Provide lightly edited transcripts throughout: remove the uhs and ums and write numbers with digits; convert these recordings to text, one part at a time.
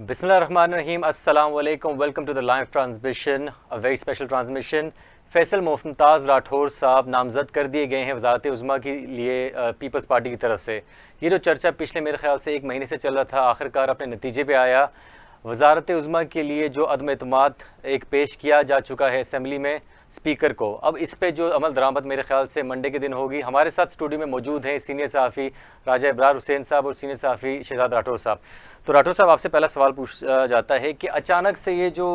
بسم اللہ الرحمن الرحیم. السلام علیکم. Welcome to the live transmission. Very special transmission. Faisal Mumtaz Rathore صاحب نامزد کر دیے گئے ہیں وزارت عظمیٰ کے لیے پیپلز پارٹی کی طرف سے. یہ جو چرچا پچھلے میرے خیال سے ایک مہینے سے چل رہا تھا، آخر کار اپنے نتیجے پہ آیا. وزارت عظمیٰ کے لیے جو عدم اعتماد ایک پیش کیا جا چکا ہے اسمبلی میں اسپیکر کو، اب اس پہ جو عمل درآمد میرے خیال سے منڈے کے دن ہوگی. ہمارے ساتھ اسٹوڈیو میں موجود ہیں سینئر صحافی راجہ ابرار حسین صاحب اور سینئر صحافی شہزاد راٹھور صاحب. تو راٹھور صاحب، آپ سے پہلا سوال پوچھا جاتا ہے کہ اچانک سے یہ جو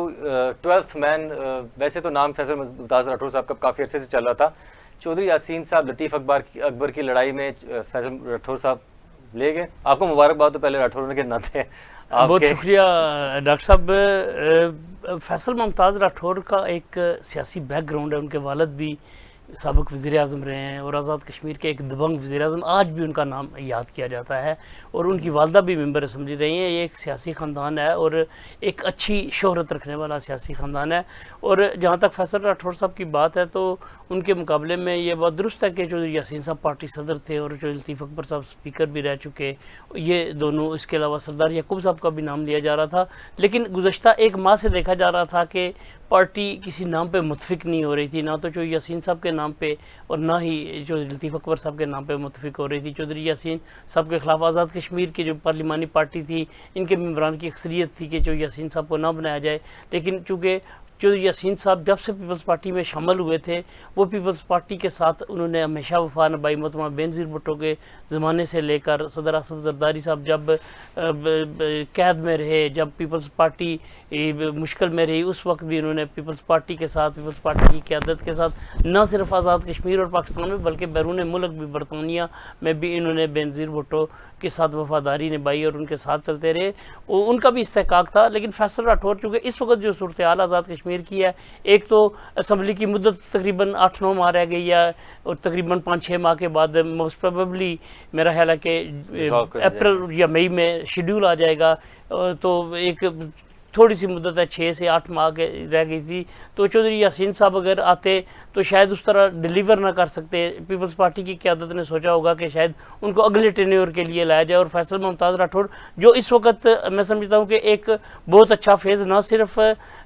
12th مین، ویسے تو نام فیصل ممتاز راٹھور صاحب کا کافی عرصے سے چل رہا تھا، چودھری یاسین صاحب لطیف اکبر کی لڑائی میں فیصل راٹھور صاحب لے گئے. آپ کو مبارکباد تو پہلے راٹھور کے ناطے. بہت شکریہ ڈاکٹر صاحب. فیصل ممتاز راٹھور کا ایک سیاسی بیک گراؤنڈ ہے. ان کے والد بھی سابق وزیر اعظم رہے ہیں اور آزاد کشمیر کے ایک دبنگ وزیر اعظم، آج بھی ان کا نام یاد کیا جاتا ہے. اور ان کی والدہ بھی ممبر اسمبلی رہی ہیں. یہ ایک سیاسی خاندان ہے اور ایک اچھی شہرت رکھنے والا سیاسی خاندان ہے. اور جہاں تک فیصل راٹھور صاحب کی بات ہے تو ان کے مقابلے میں یہ بات درست ہے کہ چودھری یاسین صاحب پارٹی صدر تھے اور چودھری لطیف اکبر صاحب اسپیکر بھی رہ چکے. یہ دونوں، اس کے علاوہ سردار یعقوب صاحب کا بھی نام لیا جا رہا تھا. لیکن گزشتہ ایک ماہ سے دیکھا جا رہا تھا کہ پارٹی کسی نام پہ متفق نہیں ہو رہی تھی، نہ تو چودھری یاسین صاحب کے نام پہ اور نہ ہی چودھری لطیف اکبر صاحب کے نام پہ متفق ہو رہی تھی. چودھری یاسین صاحب کے خلاف آزاد کشمیر کی جو پارلیمانی پارٹی تھی، ان کے ممبران کی اکثریت تھی کہ چودھری یاسین صاحب کو نہ بنایا جائے. لیکن چونکہ چودھری یاسین صاحب جب سے پیپلز پارٹی میں شامل ہوئے تھے، وہ پیپلز پارٹی کے ساتھ انہوں نے ہمیشہ وفا نبھائی. محترمہ بینظیر بھٹو کے زمانے سے لے کر صدر آصف زرداری صاحب جب قید میں رہے، جب پیپلز پارٹی مشکل میں رہی، اس وقت بھی انہوں نے پیپلز پارٹی کے ساتھ، پیپلز پارٹی کی قیادت کے ساتھ، نہ صرف آزاد کشمیر اور پاکستان میں بلکہ بیرون ملک بھی، برطانیہ میں بھی انہوں نے بینظیر بھٹو کے ساتھ وفاداری نبھائی اور ان کے ساتھ چلتے رہے. ان کا بھی استحقاق تھا. لیکن فیصل راٹھور چونکہ اس وقت جو صورتحال آزاد کشمیر کی ہے، ایک تو اسمبلی کی مدت تقریباً 8-9 ماہ رہ گئی ہے اور تقریباً 5-6 ماہ کے بعد موسٹ پروبیبلی میرا خیال ہے کہ اپریل یا مئی میں شیڈیول آ جائے گا. تو ایک تھوڑی سی مدت ہے، 6 سے 8 ماہ کے رہ گئی تھی. تو چودھری یاسین صاحب اگر آتے تو شاید اس طرح ڈیلیور نہ کر سکتے. پیپلز پارٹی کی قیادت نے سوچا ہوگا کہ شاید ان کو اگلے ٹینیور کے لیے لایا جائے. اور فیصل ممتاز راٹھور جو اس وقت میں سمجھتا ہوں کہ ایک بہت اچھا فیز نہ صرف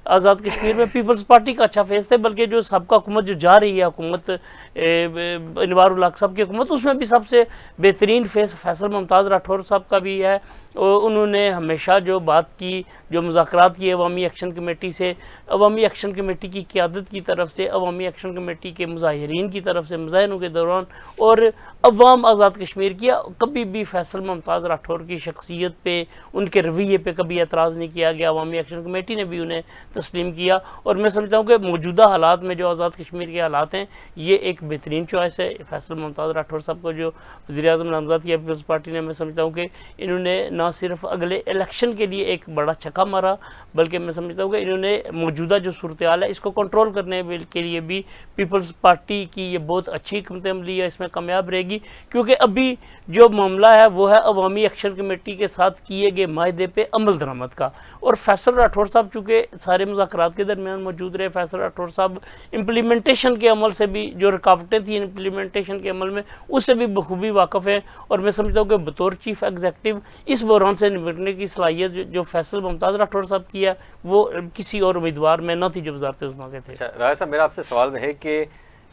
آزاد کشمیر میں پیپلز پارٹی کا اچھا فیز تھے، بلکہ جو سابقہ حکومت جو جا رہی ہے، حکومت انوار الحق صاحب کی حکومت، اس میں بھی سب سے بہترین فیز فیصل ممتاز راٹھور صاحب کا بھی ہے. انہوں نے ہمیشہ جو بات کی، جو مذاکرات کیے عوامی ایکشن کمیٹی سے، عوامی ایکشن کمیٹی کی قیادت کی طرف سے، عوامی ایکشن کمیٹی کے مظاہرین کی طرف سے مظاہروں کے دوران اور عوام آزاد کشمیر کیا، کبھی بھی فیصل ممتاز راٹھور کی شخصیت پہ، ان کے رویے پہ کبھی اعتراض نہیں کیا گیا. عوامی ایکشن کمیٹی نے بھی انہیں تسلیم کیا. اور میں سمجھتا ہوں کہ موجودہ حالات میں جو آزاد کشمیر کے حالات ہیں، یہ ایک بہترین چوائس ہے. فیصل ممتاز راٹھور صاحب کو جو وزیر اعظم نامزد کیا پیپلز پارٹی نے، میں سمجھتا ہوں کہ انہوں نے نہ صرف اگلے الیکشن کے لیے ایک بڑا چھکا مارا، بلکہ میں سمجھتا ہوں کہ انہوں نے موجودہ جو صورتحال ہے اس کو کنٹرول کرنے کے لیے بھی پیپلز پارٹی کی یہ بہت اچھی حکمت عملی ہے، اس میں کامیاب رہے گی. کیونکہ ابھی جو معاملہ ہے وہ ہے عوامی ایکشن کمیٹی کے ساتھ کیے گئے معاہدے پہ عمل درآمد کا. اور فیصل راٹھور صاحب چونکہ سارے مذاکرات کے درمیان موجود رہے، فیصل راٹھور صاحب امپلیمنٹیشن کے عمل سے بھی، جو رکاوٹیں تھیں امپلیمنٹیشن کے عمل میں، اس سے بھی بخوبی واقف ہیں. اور میں سمجھتا ہوں کہ بطور چیف ایگزیکٹو اس بحران سے نمٹنے کی صلاحیت جو فیصل ممتاز راٹھور صاحب کی ہے، وہ کسی اور امیدوار میں نہ تھی جو وزارت عظمیٰ کے تھے. اچھا راجہ صاحب، میرا آپ سے سوال ہے کہ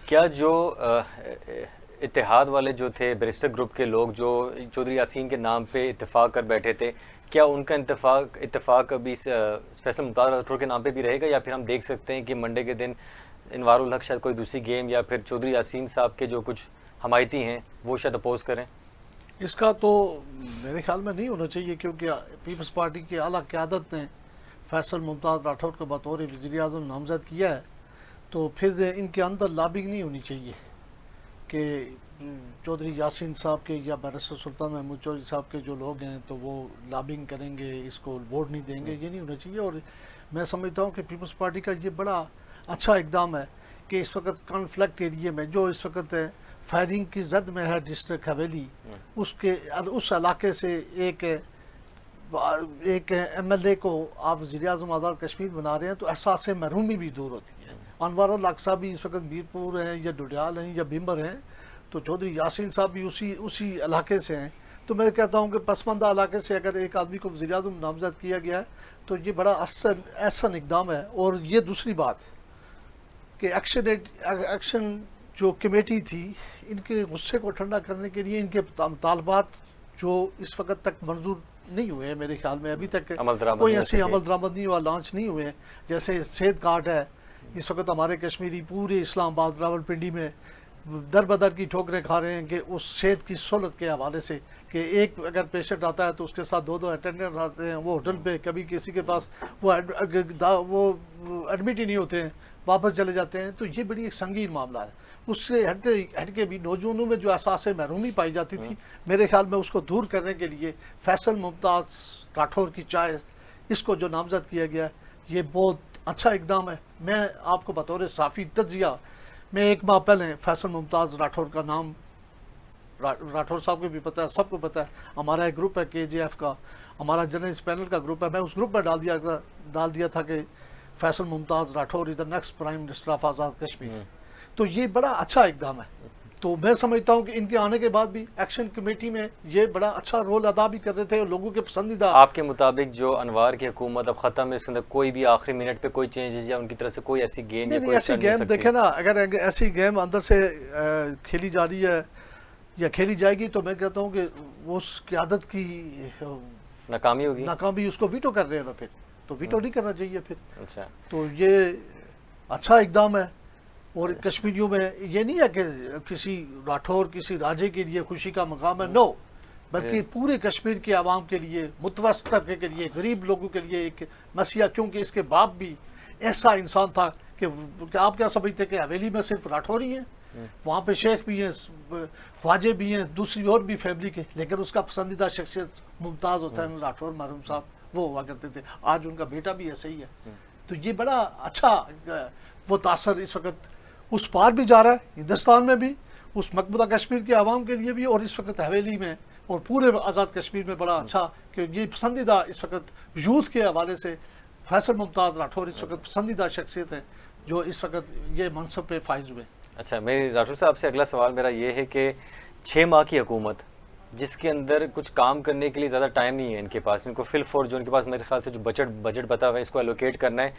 کیا جو اتحاد والے جو تھے بیرسٹر گروپ کے لوگ جو چودھری یاسین کے نام پہ اتفاق کر بیٹھے تھے، کیا ان کا اتفاق ابھی فیصل ممتاز راٹھور کے نام پہ بھی رہے گا، یا پھر ہم دیکھ سکتے ہیں کہ منڈے کے دن انوار الحق شاید کوئی دوسری گیم، یا پھر چودھری یاسین صاحب کے جو کچھ حمایتی ہیں وہ شاید اپوز کریں؟ اس کا تو میرے خیال میں نہیں ہونا چاہیے، کیونکہ پیپلز پارٹی کی اعلیٰ قیادت نے فیصل ممتاز راٹھور کو بطور وزیر اعظم نامزد کیا ہے. تو پھر ان کے اندر لابنگ نہیں ہونی چاہیے کہ چودھری یاسین صاحب کے یا بیرسٹر سلطان محمود چودھری صاحب کے جو لوگ ہیں تو وہ لابنگ کریں گے، اس کو ووٹ نہیں دیں گے. یہ نہیں ہونا چاہیے. اور میں سمجھتا ہوں کہ پیپلز پارٹی کا یہ بڑا اچھا اقدام ہے کہ اس وقت کانفلکٹ ایریے میں جو اس وقت فائرنگ کی زد میں ہے ڈسٹرکٹ حویلی، اس علاقے سے ایک ایم ایل اے کو آپ وزیر اعظم آزاد کشمیر بنا رہے ہیں، تو احساس محرومی بھی دور ہوتی ہے. انوار الحق صاحب بھی اس وقت میرپور ہیں یا ڈوڈیال ہیں یا بھیمر ہیں، تو چودھری یاسین صاحب بھی اسی علاقے سے ہیں. تو میں کہتا ہوں کہ پسماندہ علاقے سے اگر ایک آدمی کو وزیر اعظم نامزد کیا گیا ہے تو یہ بڑا احسن اقدام ہے. اور یہ دوسری بات کہ ایکشن جو کمیٹی تھی ان کے غصے کو ٹھنڈا کرنے کے لیے ان کے مطالبات جو اس وقت تک منظور نہیں ہوئے ہیں میرے خیال میں, ابھی تک کوئی ایسی عمل درآمد نہیں ہوا, لانچ نہیں ہوئے ہیں. جیسے صحت کارڈ ہے, اس وقت ہمارے کشمیری پورے اسلام آباد راولپنڈی میں در بدر کی ٹھوکریں کھا رہے ہیں کہ اس صحت کی سہولت کے حوالے سے کہ ایک اگر پیشنٹ آتا ہے تو اس کے ساتھ 2 اٹینڈنٹ آتے ہیں, وہ ہوٹل پہ کبھی کسی کے پاس وہ ایڈمٹ ہی نہیں ہوتے ہیں, واپس چلے جاتے ہیں. تو یہ بڑی ایک سنگین معاملہ ہے. اس سے ہٹ کے بھی نوجوانوں میں جو احساس محرومی پائی جاتی تھی, میرے خیال میں اس کو دور کرنے کے لیے فیصل ممتاز راٹھور کی چوائس, اس کو جو نامزد کیا گیا یہ بہت اچھا اقدام ہے. میں آپ کو بطور صحافی تجزیہ, میں 1 ماہ پہلے فیصل ممتاز راٹھور کا نام, راٹھور صاحب کو بھی پتہ ہے, سب کو پتہ ہے, ہمارا ایک گروپ ہے KJF کا, ہمارا جرنلسٹ پینل کا گروپ ہے, میں اس گروپ میں ڈال دیا تھا کہ Faisal Mumtaz Rathore is the next prime minister of Azad Kashmir. تو یہ بڑا اچھا اقدام ہے. تو میں سمجھتا ہوں کہ ان کے آنے کے بعد بھی ایکشن کمیٹی میں یہ بڑا اچھا رول ادا بھی کر رہے تھے اور لوگوں کے پسندیدہ. آپ کے مطابق جو انوار کی حکومت اب ختم ہے, اس کے اندر کوئی بھی آخری منٹ پہ کوئی چینجز یا ان کی طرف سے کوئی ایسی گیم نہیں, ایسی گیم دیکھیں نا, اگر ایسی گیم اندر سے کھیلی جا رہی ہے یا کھیلی جائے گی تو میں کہتا ہوں کہ اس قیادت کی ناکامی ہوگی, ناکامی اس کو ویٹو کر رہے ہیں نا, پھر تو ویٹو نہیں کرنا چاہیے پھر. اچھا, تو یہ اچھا اقدام ہے. اور کشمیریوں میں یہ نہیں ہے کہ کسی راٹھور کسی راجے کے لیے خوشی کا مقام ہے, نو, بلکہ پورے کشمیر کے عوام کے لیے, متوسط طبقے کے لیے, غریب لوگوں کے لیے ایک مسئلہ, کیونکہ اس کے باپ بھی ایسا انسان تھا کہ آپ کیا سمجھتے کہ حویلی میں صرف راٹھور ہی ہیں, وہاں پہ شیخ بھی ہیں, خواجے بھی ہیں, دوسری اور بھی فیملی کے, لیکن اس کا پسندیدہ شخصیت ممتاز حسین راٹھور مرحوم صاحب وہ ہوا کرتے تھے. آج ان کا بیٹا بھی ایسے ہی ہے. تو یہ بڑا اچھا وہ تاثر اس وقت اس پار بھی جا رہا ہے, ہندوستان میں بھی, اس مقبوضہ کشمیر کے عوام کے لیے بھی, اور اس وقت حویلی میں اور پورے آزاد کشمیر میں بڑا اچھا کہ یہ پسندیدہ اس وقت یوتھ کے حوالے سے فیصل ممتاز راٹھور اس وقت پسندیدہ شخصیت ہے جو اس وقت یہ منصب پہ فائز ہوئے. اچھا, میری راٹھور صاحب سے اگلا سوال میرا یہ ہے کہ 6 ماہ کی حکومت جس کے اندر کچھ کام کرنے کے لیے زیادہ ٹائم نہیں ہے ان کے پاس, ان کو فل فور جو ان کے پاس میرے خیال سے جو بجٹ بتا ہوا ہے اس کو الوکیٹ کرنا ہے,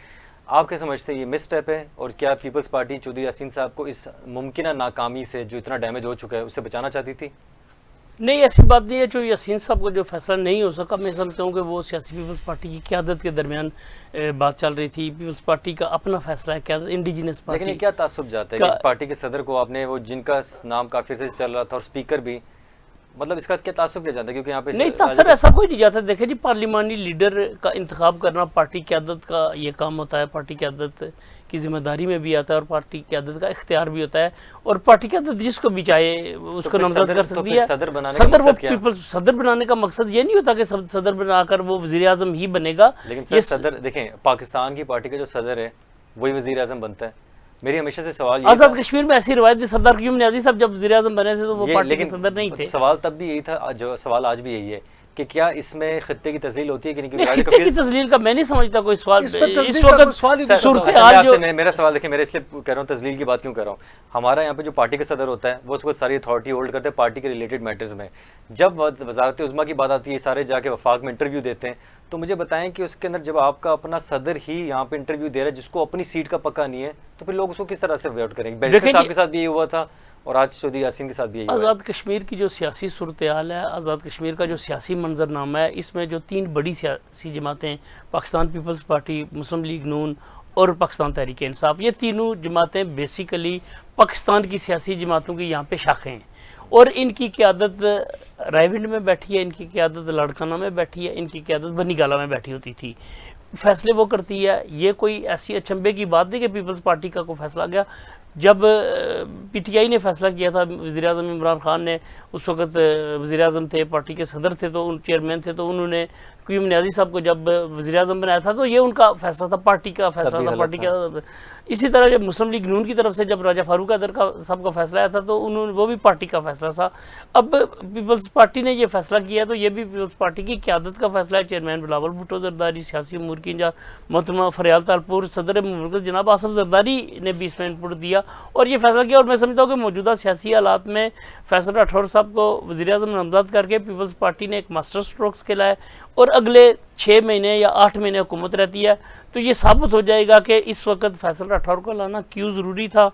آپ کیا سمجھتے ہیں یہ مس اسٹیپ ہے, اور کیا پیپلز پارٹی چودھری یاسین صاحب کو اس ممکنہ ناکامی سے جو اتنا ڈیمیج ہو چکا ہے اس سے بچانا چاہتی تھی؟ نہیں, ایسی بات نہیں ہے. جو یاسین صاحب کو جو فیصلہ نہیں ہو سکا, میں سمجھتا ہوں کہ وہ سیاسی پیپلز پارٹی کی قیادت کے درمیان بات چل رہی تھی. پیپلز پارٹی کا اپنا فیصلہ ہے, قیادت انڈیجنس پارٹی. لیکن یہ کیا تعصب جاتا ہے کہ پارٹی کے صدر کو آپ نے, وہ جن کا نام کافی سے چل رہا تھا اور اسپیکر بھی, مطلب اس کا کیا تعصب کیا جاتا ہے؟ کیونکہ یہاں پہ نہیں, تاثر ایسا کوئی نہیں جاتا. دیکھیں جی, پارلیمانی لیڈر کا انتخاب کرنا پارٹی قیادت کا یہ کام ہوتا ہے, پارٹی قیادت کی ذمہ داری میں بھی آتا ہے اور پارٹی قیادت کا اختیار بھی ہوتا ہے, اور پارٹی قیادت جس کو بھی چاہے اس کو نامزد کر سکتی ہے. صدر بنانے کا مقصد یہ نہیں ہوتا کہ صدر بنا کر وہ وزیر اعظم ہی بنے گا. لیکن صدر دیکھیں, پاکستان کی پارٹی کا جو صدر ہے وہی وزیر اعظم بنتا ہے. میری ہمیشہ سے سوال یہ آزاد کشمیر میں ایسی روایت تھی, سردار قیوم نیازی صاحب جب وزیر اعظم بنے تھے تو وہ پارٹی کے صدر نہیں تھے. سوال تب بھی یہی تھا, جو سوال آج بھی یہی ہے کہ کیا اس میں خطے کی تذلیل ہوتی ہے کہ نہیں؟ خطے کی تذلیل کا میں نہیں سمجھتا کوئی سوال. اس وقت صورتحال جو میرا سوال دیکھیں, میرے اس لیے کہہ رہا ہوں تذلیل کی بات کیوں کر رہا ہوں. ہمارا یہاں پہ جو پارٹی کا صدر ہوتا ہے وہ اس کو ساری اتھارٹی ہولڈ کرتے ہیں پارٹی کے ریلیٹڈ میٹرز میں. جب وزارت عظمیٰ کی بات آتی ہے, سارے جا کے وفاق میں انٹرویو دیتے ہیں, تو مجھے بتائیں کہ اس کے اندر جب آپ کا اپنا صدر ہی یہاں پہ انٹرویو دے رہا ہے جس کو اپنی سیٹ کا پکا نہیں ہے, تو پھر لوگ اس کو کس طرح سے ووٹ کریں گے؟ بیرسٹر صاحب کے ساتھ بھی یہی ہوا تھا اور آج چودھری یاسین کے ساتھ بھی یہی ہوا ہے. آزاد کشمیر کی جو سیاسی صورتحال ہے, آزاد کشمیر کا جو سیاسی منظرنامہ ہے, اس میں جو 3 بڑی سیاسی جماعتیں, پاکستان پیپلز پارٹی, مسلم لیگ نون اور پاکستان تحریک انصاف, یہ تینوں جماعتیں بیسیکلی پاکستان کی سیاسی جماعتوں کی یہاں پہ شاخیں ہیں, اور ان کی قیادت رائے میں بیٹھی ہے, ان کی قیادت لاڑکانہ میں بیٹھی ہے, ان کی قیادت بنی گالہ میں بیٹھی ہوتی تھی. فیصلے وہ کرتی ہے, یہ کوئی ایسی اچنبے کی بات نہیں کہ پیپلز پارٹی کا کوئی فیصلہ گیا. جب پی ٹی آئی نے فیصلہ کیا تھا, وزیر اعظم عمران خان نے اس وقت وزیر اعظم تھے, پارٹی کے صدر تھے, تو ان چیئرمین تھے, تو انہوں نے QM نیازی صاحب کو جب وزیر اعظم بنایا تھا تو یہ ان کا فیصلہ تھا، پارٹی کا فیصلہ تھا، پارٹی کا. اسی طرح جب مسلم لیگ نون کی طرف سے جب راجہ فاروق حیدر صاحب کا فیصلہ آیا تھا تو وہ بھی پارٹی کا فیصلہ تھا. اب پیپلز پارٹی نے یہ فیصلہ کیا تو یہ بھی پیپلز پارٹی کی قیادت کا فیصلہ ہے. چیئرمین بلاول بھٹو زرداری، سیاسی امور کی انجار محترمہ فریال تالپور، صدر مملکت جناب آصف زرداری نے بھی اس میں انپٹ دیا اور یہ فیصلہ کیا. اور میں سمجھتا ہوں کہ موجودہ سیاسی حالات میں فیصل راٹھور صاحب کو وزیر اعظم نامزد کر کے پیپلز پارٹی نے ایک ماسٹر اسٹروکس کھیلا ہے اور اگلے 6 مہینے یا 8 مہینے حکومت رہتی ہے تو یہ ثابت ہو جائے گا کہ اس وقت فیصل راٹھور کو لانا کیوں ضروری تھا.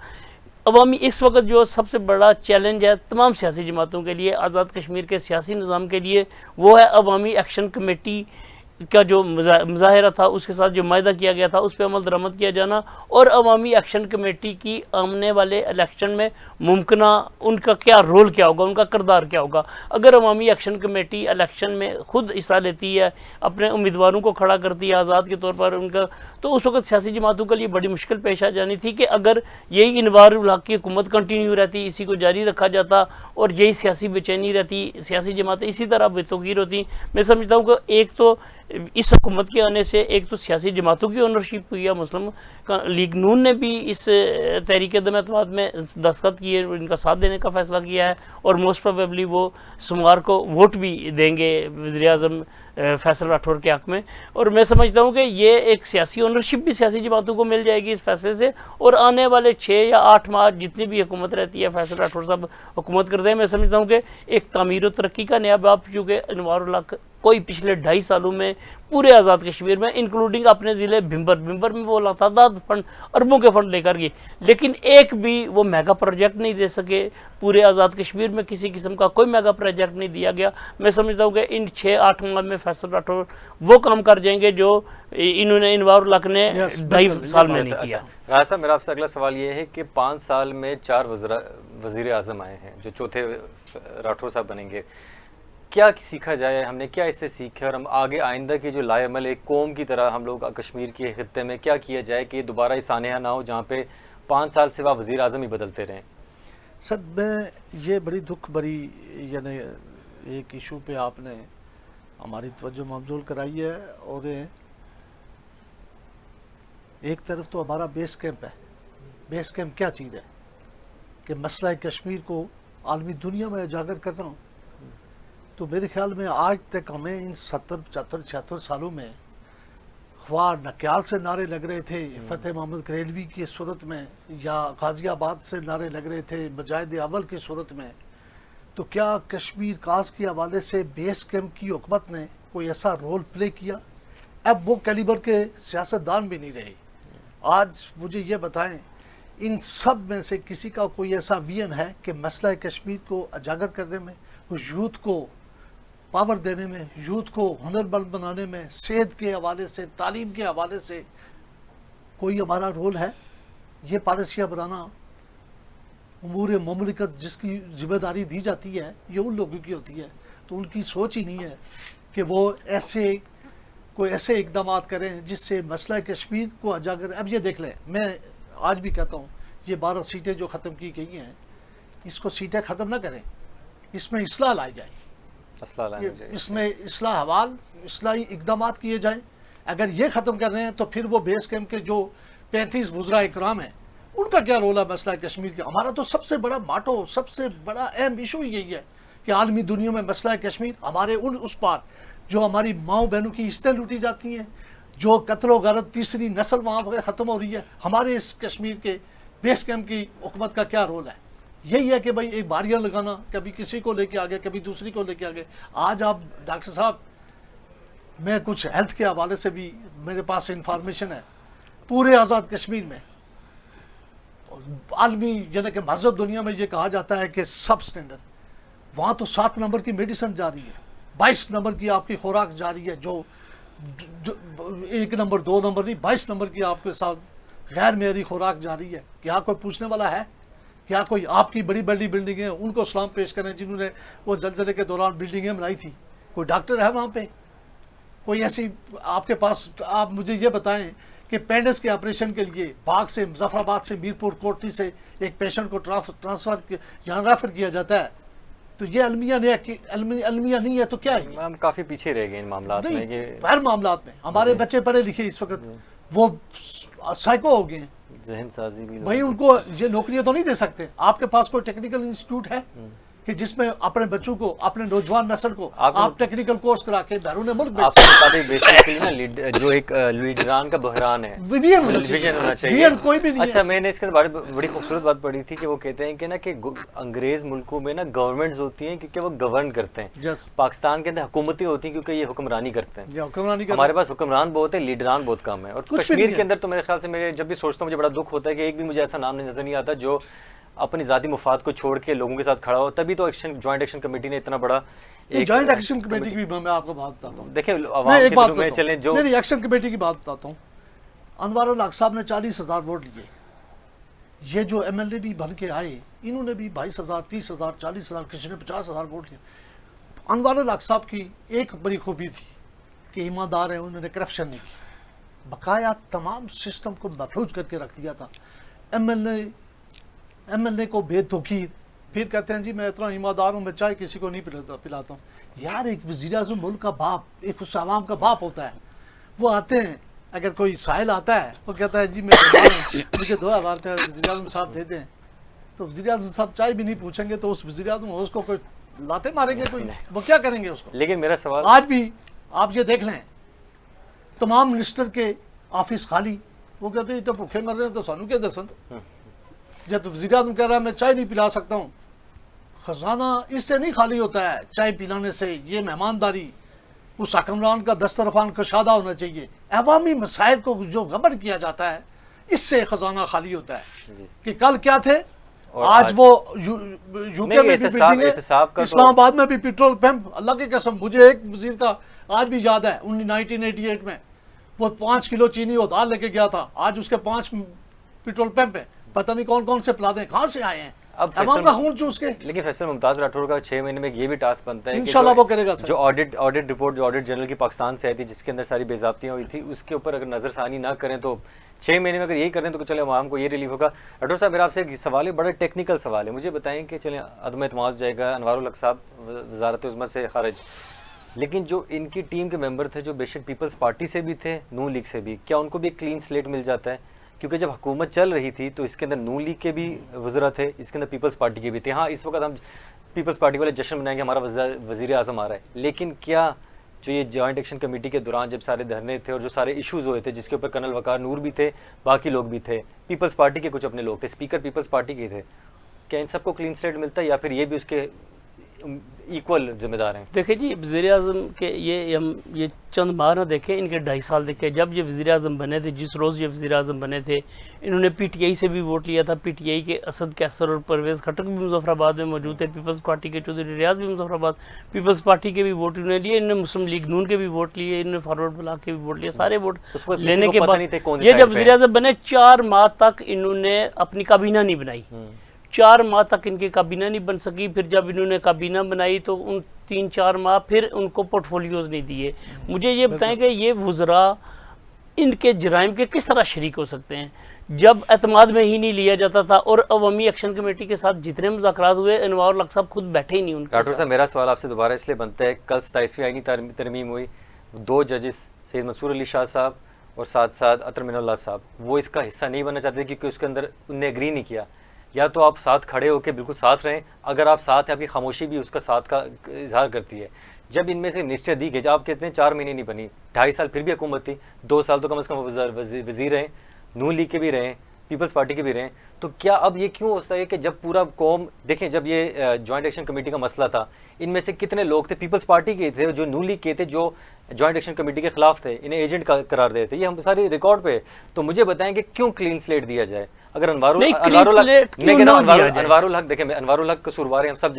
عوامی اس وقت جو سب سے بڑا چیلنج ہے تمام سیاسی جماعتوں کے لیے، آزاد کشمیر کے سیاسی نظام کے لیے، وہ ہے عوامی ایکشن کمیٹی کا جو مظاہرہ تھا، اس کے ساتھ جو معاہدہ کیا گیا تھا اس پہ عمل درآمد کیا جانا، اور عوامی ایکشن کمیٹی کی آنے والے الیکشن میں ممکنہ ان کا کیا رول کیا ہوگا، ان کا کردار کیا ہوگا. اگر عوامی ایکشن کمیٹی الیکشن میں خود حصہ لیتی ہے، اپنے امیدواروں کو کھڑا کرتی ہے آزاد کے طور پر ان کا، تو اس وقت سیاسی جماعتوں کے لیے بڑی مشکل پیش آ جانی تھی کہ اگر یہی انوار الحق کی حکومت کنٹینیو رہتی، اسی کو جاری رکھا جاتا اور یہی سیاسی بے چینی رہتی، سیاسی جماعتیں اسی طرح بے توقیر ہوتی. میں سمجھتا ہوں کہ ایک تو اس حکومت کے آنے سے ایک تو سیاسی جماعتوں کی اونرشپ ہوئی ہے، مسلم لیگ نون نے بھی اس تحریک عدم اعتماد میں دستخط کیے، ان کا ساتھ دینے کا فیصلہ کیا ہے اور موسٹ پروبیبلی وہ سوموار کو ووٹ بھی دیں گے وزیر اعظم فیصل راٹھور کے حق میں. اور میں سمجھتا ہوں کہ یہ ایک سیاسی اونرشپ بھی سیاسی جماعتوں کو مل جائے گی اس فیصلے سے، اور آنے والے 6 یا 8 ماہ جتنی بھی حکومت رہتی ہے فیصل راٹھور صاحب حکومت کرتے ہیں. میں سمجھتا ہوں کہ ایک تعمیر و ترقی کا نیا باب، چونکہ انوار الحق کوئی پچھلے 2.5 سالوں میں پورے آزاد کشمیر میں انکلوڈنگ اپنے ضلع بھمبر میں وہ لاتعداد فنڈ، اربوں کے فنڈ لے کر گئی، لیکن ایک بھی وہ میگا پروجیکٹ نہیں دے سکے. پورے آزاد کشمیر میں کسی قسم کا کوئی میگا پروجیکٹ نہیں دیا گیا. میں سمجھتا ہوں کہ ان 6-8 ماہ میں فیصل راٹھور وہ کام کر جائیں گے جو انہوں نے انوار الحق نے 2.5 سال میں نہیں کیا. راجہ صاحب میرا آپ سے اگلا سوال یہ ہے کہ 5 سال میں 4 وزیر اعظم آئے ہیں جو چوتھے راٹھور صاحب بنیں گے. کیا سیکھا جائے، ہم نے کیا اس سے سیکھا، اور ہم آگے آئندہ کی جو لائے عمل ایک قوم کی طرح ہم لوگ کشمیر کے خطے میں کیا کیا جائے کہ دوبارہ یہ سانحہ نہ ہو جہاں پہ 5 سال سے وزیر اعظم ہی بدلتے رہیں. سر میں یہ بڑی دکھ بری یعنی ایک ایشو پہ آپ نے ہماری توجہ مبذول کرائی ہے، اور ایک طرف تو ہمارا بیس کیمپ ہے. بیس کیمپ کیا چیز ہے کہ مسئلہ کشمیر کو عالمی دنیا میں اجاگر کر رہا ہوں. تو میرے خیال میں آج تک ہمیں ان 70 75 76 سالوں میں خواہ نکیال سے نعرے لگ رہے تھے فتح محمد کریلوی کی صورت میں، یا غازی آباد سے نعرے لگ رہے تھے مجاہد اول کی صورت میں، تو کیا کشمیر کاز کے حوالے سے بیس کیمپ کی حکومت نے کوئی ایسا رول پلے کیا؟ اب وہ کیلیبر کے سیاستدان بھی نہیں رہے. آج مجھے یہ بتائیں ان سب میں سے کسی کا کوئی ایسا ویژن ہے کہ مسئلہ کشمیر کو اجاگر کرنے میں، یوتھ کو پاور دینے میں، یوتھ کو ہنرمند بنانے میں، صحت کے حوالے سے، تعلیم کے حوالے سے کوئی ہمارا رول ہے؟ یہ پالیسیاں بنانا، امور مملکت جس کی ذمہ داری دی جاتی ہے یہ ان لوگوں کی ہوتی ہے. تو ان کی سوچ ہی نہیں ہے کہ وہ کوئی ایسے اقدامات کریں جس سے مسئلہ کشمیر کو اجاگر. اب یہ دیکھ لیں، میں آج بھی کہتا ہوں یہ 12 سیٹیں جو ختم کی گئی ہیں اس کو سیٹیں ختم نہ کریں، اس میں اصلاح لائی جائے، اس میں اصلاح حوال اصلاحی اقدامات کیے جائیں. اگر یہ ختم کر رہے ہیں تو پھر وہ بیس کیمپ کے جو 35 وزراء اکرام ہیں ان کا کیا رول ہے مسئلہ کشمیر کا؟ ہمارا تو سب سے بڑا ماٹو، سب سے بڑا اہم ایشو یہی ہے کہ عالمی دنیا میں مسئلہ کشمیر، ہمارے اس پار جو ہماری ماؤں بہنوں کی عزتیں لوٹی جاتی ہیں، جو قتل و غارت تیسری نسل وہاں پر ختم ہو رہی ہے، ہمارے اس کشمیر کے بیس کیمپ کی حکومت کا کیا رول ہے؟ یہی ہے کہ بھائی ایک باریاں لگانا، کبھی کسی کو لے کے آگے، کبھی دوسری کو لے کے آگے. آج آپ ڈاکٹر صاحب، میں کچھ ہیلتھ کے حوالے سے بھی میرے پاس انفارمیشن ہے، پورے آزاد کشمیر میں عالمی یعنی کہ مہذب دنیا میں یہ کہا جاتا ہے کہ سب سٹینڈرڈ، وہاں تو 7 نمبر کی میڈیسن جاری ہے، 22 نمبر کی آپ کی خوراک جاری ہے، جو 1 نمبر 2 نمبر نہیں 22 نمبر کی آپ کے ساتھ غیر معیاری خوراک جاری ہے. کیا کوئی پوچھنے والا ہے؟ کیا کوئی آپ کی بڑی بڑی بلڈنگیں ان کو سلام پیش کریں جنہوں نے وہ زلزلے کے دوران بلڈنگیں بنائی تھی؟ کوئی ڈاکٹر ہے وہاں پہ؟ کوئی ایسی آپ کے پاس؟ آپ مجھے یہ بتائیں کہ پینڈس کے آپریشن کے لیے باغ سے، مظفر آباد سے، میرپور کوٹلی سے ایک پیشنٹ کو ٹرانسفر یہاں ریفر کیا جاتا ہے، تو یہ المیہ نہیں ہے تو کیا ہے؟ ہم کافی پیچھے رہ گئے ان معاملات میں نہیں، کہ ہر معاملات میں ہمارے بچے پڑھے لکھے اس وقت وہ سائیکو ہو گئے ہیں ذہن سازی بھی بھائی، ان کو یہ نوکریاں تو نہیں دے سکتے. آپ کے پاس کوئی ٹیکنیکل انسٹیٹیوٹ ہے کہ جس میں اپنے بچوں کو، اپنے نوجوان نسل کو آپ ٹیکنیکل کورس کرا کے بیرون ملک بھیج آپ کے مطابق بیسیکلی نا جو ایک لیڈران کا بحران ہے، ویژن ہونا چاہیے. کوئی بھی نہیں اچھا، میں نے اس کے بارے بڑی خوبصورت بات پڑھی تھی کہ وہ کہتے ہیں کہ نا کہ انگریز ملکوں میں نا گورنمنٹس ہوتی ہیں کیونکہ وہ گورن کرتے ہیں، پاکستان کے اندر حکومتیں ہوتی ہیں کیونکہ یہ حکمرانی کرتے ہیں. ہمارے پاس حکمران بہت ہے، لیڈران بہت کم ہے. اور کشمیر کے اندر تو میرے خیال سے میں جب بھی سوچتا ہوں مجھے بڑا دکھ ہوتا ہے کہ ایک بھی مجھے ایسا نام نظر نہیں آتا جو اپنی ذاتی مفاد کو چھوڑ کے لوگوں کے ساتھ کھڑا ہو. تبھی تو جوائنٹ ایکشن کمیٹی نے اتنا بڑا جوائنٹ ایکشن کمیٹی کی بھی میں آپ کو بات بتاتا ہوں. دیکھیں عوام کے دلوں میں چلیں جو نہیں، ایکشن کمیٹی کی بات بتاتا ہوں. انوار الحق صاحب نے 40,000 ووٹ لیے. یہ جو ایم ایل اے بھی بن کے آئے انہوں نے بھی 22,000 30,000 40,000 کسی نے 50,000 ووٹ لیے. انوار الحق صاحب کی ایک بڑی خوبی تھی کہ ایماندار ہیں، انہوں نے کرپشن نہیں کی، بقایا تمام سسٹم کو محفوظ کر کے رکھ دیا تھا. ایم ایل اے کو بے توقیر، پھر کہتے ہیں جی میں اتنا ایماندار ہوں، میں چائے کسی کو نہیں پلاتا ہوں. یار ایک وزیر اعظم ملک کا باپ، ایک اس عوام کا باپ ہوتا ہے. وہ آتے ہیں، اگر کوئی سائل آتا ہے وہ کہتا ہے جی میں مجھے 2,000 کا وزیر اعظم صاحب دے دیں، تو وزیر اعظم صاحب چائے بھی نہیں پوچھیں گے تو اس وزیر اعظم اس کو کوئی لاتے ماریں گے، کوئی وہ کیا کریں گے اس کو. لیکن میرا سوال آج بھی آپ یہ دیکھ لیں تمام منسٹر کے آفس خالی. وہ کہتے ہیں تو بھوکے مر رہے ہیں تو سانو کیا دسن. جب وزیر اعظم کہہ رہا ہے میں چائے نہیں پلا سکتا ہوں، خزانہ اس سے نہیں خالی ہوتا ہے چائے پلانے سے. یہ مہمانداری اس حکمران کا دسترخوان کشادہ ہونا چاہیے. عوامی مسائل کو جو غبن کیا جاتا ہے اس سے خزانہ خالی ہوتا ہے. کہ کل کیا تھے، آج وہ یو کے میں بھی بلڈنگ ہے، اسلام آباد میں بھی پیٹرول پمپ. اللہ کی قسم مجھے ایک وزیر کا آج بھی یاد ہے 1988 میں وہ 5 کلو چینی اور دال لے کے گیا تھا. آج اس کے 5 پیٹرول پمپ ہیں. پتہ نہیں کون کون سے پلادیں کہاں سے آئے ہیں، عوام کا خون چوس کے. لیکن فیصل ممتاز راٹھور کا 6 مہینے میں یہ بھی ٹاسک بنتا ہے کہ انشاءاللہ وہ کرے گا. جو آڈٹ رپورٹ جو آڈٹ جنرل کی پاکستان سے آئی تھی جس کے اندر ساری بے ضابطیاں ہوئی تھی، اس کے اوپر اگر نظر ثانی نہ کریں تو 6 مہینے میں اگر یہی کریں تو چلے عوام کو یہ ریلیف ہوگا. راٹھور صاحب میرا آپ سے ایک سوال ہے، بڑا ٹیکنیکل سوال ہے. مجھے بتائیں کہ چلیں عدم اعتماد جائے گا، انوار الحق صاحب وزارت عظمیٰ سے خارج، لیکن جو ان کی ٹیم کے ممبر تھے جو بے شک پیپلز پارٹی سے بھی تھے، نون لیگ سے بھی، کیا ان کو بھی ایک کلین سلیٹ مل جاتا ہے؟ کیونکہ جب حکومت چل رہی تھی تو اس کے اندر نون لیگ کے بھی وزراء تھے، اس کے اندر پیپلز پارٹی کے بھی تھے. ہاں اس وقت ہم پیپلز پارٹی والے جشن منائیں گے ہمارا وزیر اعظم آ رہا ہے، لیکن کیا جو یہ جوائنٹ ایکشن کمیٹی کے دوران جب سارے دھرنے تھے اور جو سارے ایشوز ہوئے تھے جس کے اوپر کرنل وقار نور بھی تھے، باقی لوگ بھی تھے، پیپلز پارٹی کے کچھ اپنے لوگ تھے، اسپیکر پیپلز پارٹی کے تھے، کیا ان سب کو کلین سلیٹ ملتا ہے یا پھر یہ بھی اس کے ایکول ذمہ دار ہیں؟ دیکھیں جی وزیر اعظم کے یہ چند ماہ نہ دیکھیں، ان کے 2.5 سال دیکھیں. جب یہ وزیر اعظم بنے تھے، جس روز یہ وزیر اعظم بنے تھے، انہوں نے پی ٹی آئی سے بھی ووٹ لیا تھا. پی ٹی آئی کے اسد کیسر اور پرویز خٹک بھی مظفر آباد میں موجود تھے. پیپلز پارٹی کے چودھری ریاض بھی مظفر آباد، پیپلز پارٹی کے بھی ووٹ انہوں نے لیے. انہوں نے مسلم لیگ نون کے بھی ووٹ لیے، انہوں نے فارورڈ بلاک کے بھی ووٹ لیے. سارے ووٹ لینے کے بعد یہ جب وزیر اعظم بنے 4 ماہ تک انہوں نے اپنی کابینہ نہیں بنائی. 4 ماہ تک ان کی کابینہ نہیں بن سکی. پھر جب انہوں نے کابینہ بنائی تو ان 3-4 ماہ پھر ان کو پورٹ فولیوز نہیں دیے. مجھے یہ بتائیں کہ یہ وزراء ان کے جرائم کے کس طرح شریک ہو سکتے ہیں جب اعتماد میں ہی نہیں لیا جاتا تھا؟ اور عوامی ایکشن کمیٹی کے ساتھ جتنے مذاکرات ہوئے انوار الحق صاحب خود بیٹھے ہی نہیں. ان راٹھور صاحب میرا سوال آپ سے دوبارہ اس لیے بنتا ہے، کل 27ویں آئینی ترمیم ہوئی، 2 ججز سید منصور علی شاہ صاحب اور ساتھ اطہر من اللہ صاحب وہ اس کا حصہ نہیں بننا چاہتے کیونکہ اس کے اندر انہوں نے اگری نہیں کیا. یا تو آپ ساتھ کھڑے ہو کے بالکل ساتھ رہیں، اگر آپ ساتھ ہیں آپ کی خاموشی بھی اس کا ساتھ کا اظہار کرتی ہے. جب ان میں سے منسٹر دی گئی، جب آپ کہتے ہیں 4 مہینے نہیں بنی، 2.5 سال پھر بھی حکومت تھی، 2 سال تو کم از کم وزیر رہیں، نون لیگ کے بھی رہیں، پیپلز پارٹی کے بھی رہیں، تو کیا اب یہ کیوں ہوتا ہے کہ جب پورا قوم دیکھیں، جب یہ جوائنٹ ایکشن کمیٹی کا مسئلہ تھا ان میں سے کتنے لوگ تھے پیپلز پارٹی کے تھے جو نون لیگ کے تھے جو جوائنٹ ایکشن کمیٹی کے خلاف تھے، انہیں ایجنٹ قرار دیتے تھے، یہ ہم ساری ریکارڈ پہ. تو مجھے بتائیں کہ کیوں کلین سلیٹ دیا جائے؟ اگر انوار الحق دیکھیں انوار الحق قصوروار ہے، ہم سب